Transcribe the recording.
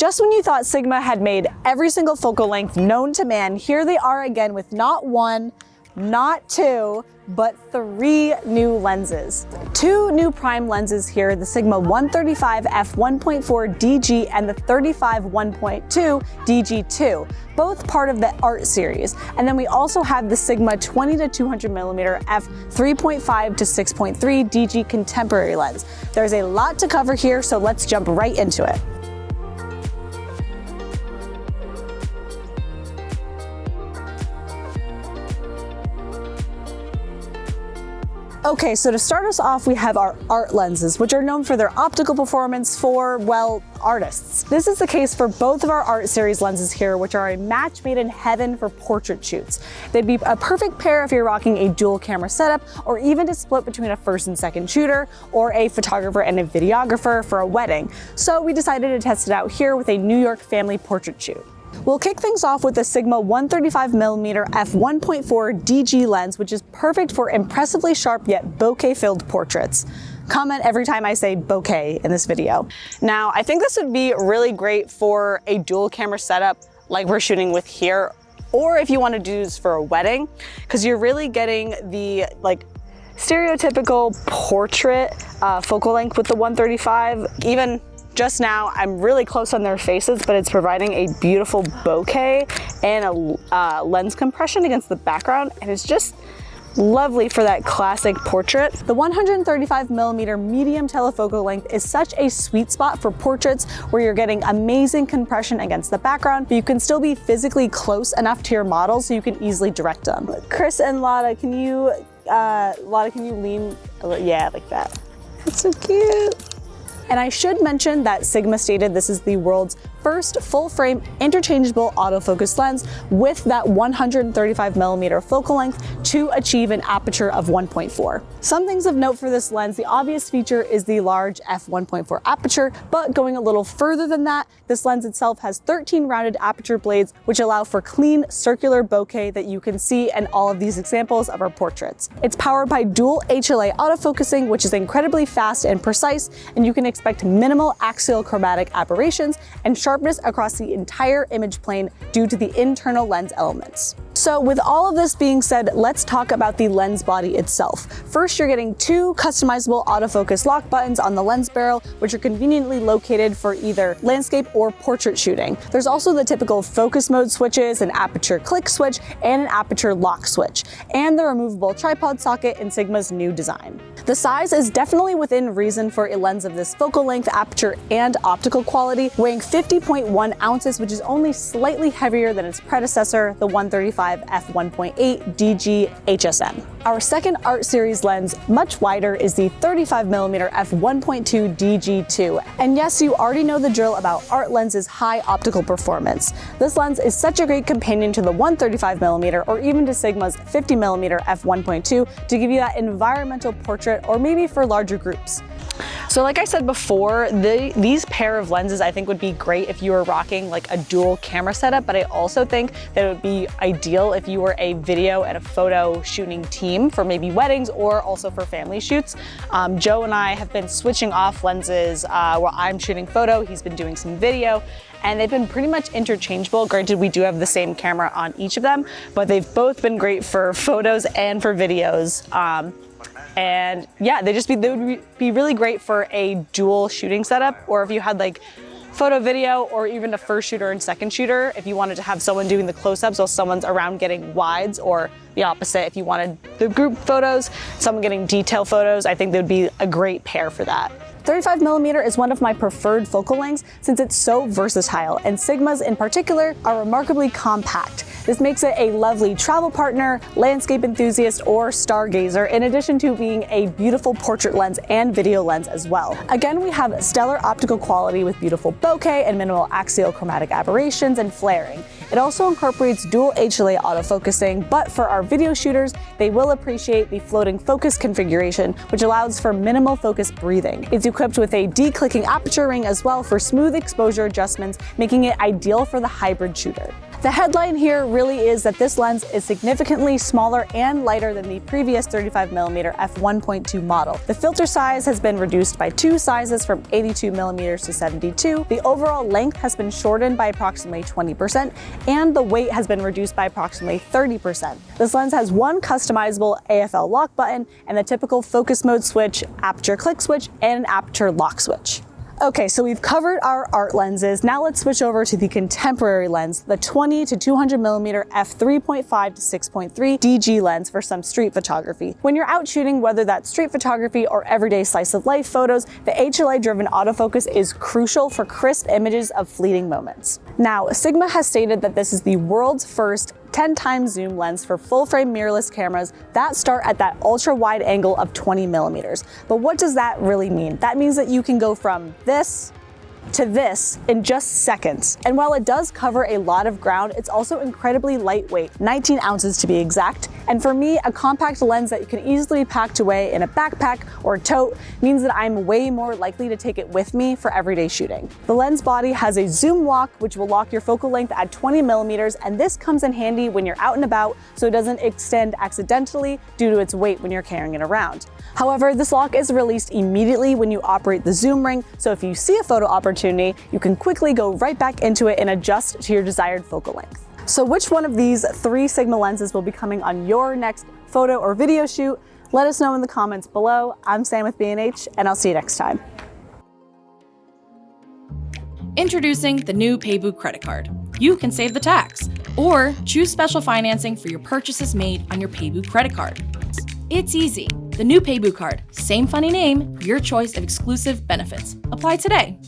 Just when you thought Sigma had made every single focal length known to man, here they are again with not one, not two, but 3 new lenses. 2 new prime lenses here, the Sigma 135 f1.4 DG and the 35 1.2 DG2, both part of the Art series. And then we also have the Sigma 20 to 200 millimeter f3.5 to 6.3 DG contemporary lens. There's a lot to cover here, so let's jump right into it. Okay, so to start us off, we have our art lenses, which are known for their optical performance for, well, artists. This is the case for both of our Art series lenses here, which are a match made in heaven for portrait shoots. They'd be a perfect pair if you're rocking a dual camera setup, or even to split between a first and second shooter, or a photographer and a videographer for a wedding. So we decided to test it out here with a New York family portrait shoot. We'll kick things off with the Sigma 135mm f1.4 DG lens, which is perfect for impressively sharp yet bokeh-filled portraits. Comment every time I say bokeh in this video. Now, I think this would be really great for a dual camera setup like we're shooting with here, or if you want to do this for a wedding, because you're really getting the stereotypical portrait focal length with the 135. Even just now, I'm really close on their faces, but it's providing a beautiful bokeh and a lens compression against the background, and it's just lovely for that classic portrait. The 135mm medium telefocal length is such a sweet spot for portraits where you're getting amazing compression against the background, but you can still be physically close enough to your model so you can easily direct them. Chris and Lotta, can you lean? Yeah, like that. That's so cute. And I should mention that Sigma stated this is the world's first full-frame interchangeable autofocus lens with that 135mm focal length to achieve an aperture of 1.4. Some things of note for this lens: the obvious feature is the large f1.4 aperture, but going a little further than that, this lens itself has 13 rounded aperture blades which allow for clean circular bokeh that you can see in all of these examples of our portraits. It's powered by dual HLA autofocusing, which is incredibly fast and precise, and you can expect minimal axial chromatic aberrations and sharpness across the entire image plane due to the internal lens elements. So with all of this being said, let's talk about the lens body itself. First, you're getting 2 customizable autofocus lock buttons on the lens barrel, which are conveniently located for either landscape or portrait shooting. There's also the typical focus mode switches, an aperture click switch, and an aperture lock switch, and the removable tripod socket in Sigma's new design. The size is definitely within reason for a lens of this focal length, aperture, and optical quality, weighing 50.1 ounces, which is only slightly heavier than its predecessor, the 135 f1.8 DG HSN. Our second Art series lens, much wider, is the 35mm f1.2 DG2. And yes, you already know the drill about Art lenses' high optical performance. This lens is such a great companion to the 135mm or even to Sigma's 50mm f1.2 to give you that environmental portrait or maybe for larger groups. So like I said before, these pair of lenses I think would be great if you were rocking like a dual camera setup, but I also think that it would be ideal if you were a video and a photo shooting team for maybe weddings or also for family shoots. Joe and I have been switching off lenses while I'm shooting photo, he's been doing some video, and they've been pretty much interchangeable. Granted, we do have the same camera on each of them, but they've both been great for photos and for videos. And yeah, they would be really great for a dual shooting setup, or if you had like photo video or even a first shooter and second shooter, if you wanted to have someone doing the close-ups while someone's around getting wides, or the opposite, if you wanted the group photos, someone getting detail photos, I think they would be a great pair for that. 35mm is one of my preferred focal lengths since it's so versatile, and Sigma's in particular are remarkably compact. This makes it a lovely travel partner, landscape enthusiast, or stargazer, in addition to being a beautiful portrait lens and video lens as well. Again, we have stellar optical quality with beautiful bokeh and minimal axial chromatic aberrations and flaring. It also incorporates dual HLA autofocusing, but for our video shooters, they will appreciate the floating focus configuration, which allows for minimal focus breathing. It's equipped with a declicking aperture ring as well for smooth exposure adjustments, making it ideal for the hybrid shooter. The headline here really is that this lens is significantly smaller and lighter than the previous 35mm f1.2 model. The filter size has been reduced by 2 sizes from 82mm to 72. The overall length has been shortened by approximately 20%, and the weight has been reduced by approximately 30%. This lens has one customizable AFL lock button and the typical focus mode switch, aperture click switch, and an aperture lock switch. Okay, so we've covered our art lenses. Now let's switch over to the contemporary lens, the 20 to 200mm f3.5 to 6.3 DG lens for some street photography. When you're out shooting, whether that's street photography or everyday slice of life photos, the HLI-driven autofocus is crucial for crisp images of fleeting moments. Now, Sigma has stated that this is the world's first 10x zoom lens for full-frame mirrorless cameras that start at that ultra-wide angle of 20mm. But what does that really mean? That means that you can go from this to this in just seconds. And while it does cover a lot of ground, it's also incredibly lightweight, 19 ounces to be exact. And for me, a compact lens that can easily be packed away in a backpack or tote means that I'm way more likely to take it with me for everyday shooting. The lens body has a zoom lock, which will lock your focal length at 20mm, and this comes in handy when you're out and about so it doesn't extend accidentally due to its weight when you're carrying it around. However, this lock is released immediately when you operate the zoom ring, so if you see a photo opportunity, you can quickly go right back into it and adjust to your desired focal length. So which one of these 3 Sigma lenses will be coming on your next photo or video shoot? Let us know in the comments below. I'm Sam with B&H, and I'll see you next time. Introducing the new Paybu credit card. You can save the tax, or choose special financing for your purchases made on your Paybu credit card. It's easy. The new Paybu card, same funny name, your choice of exclusive benefits. Apply today.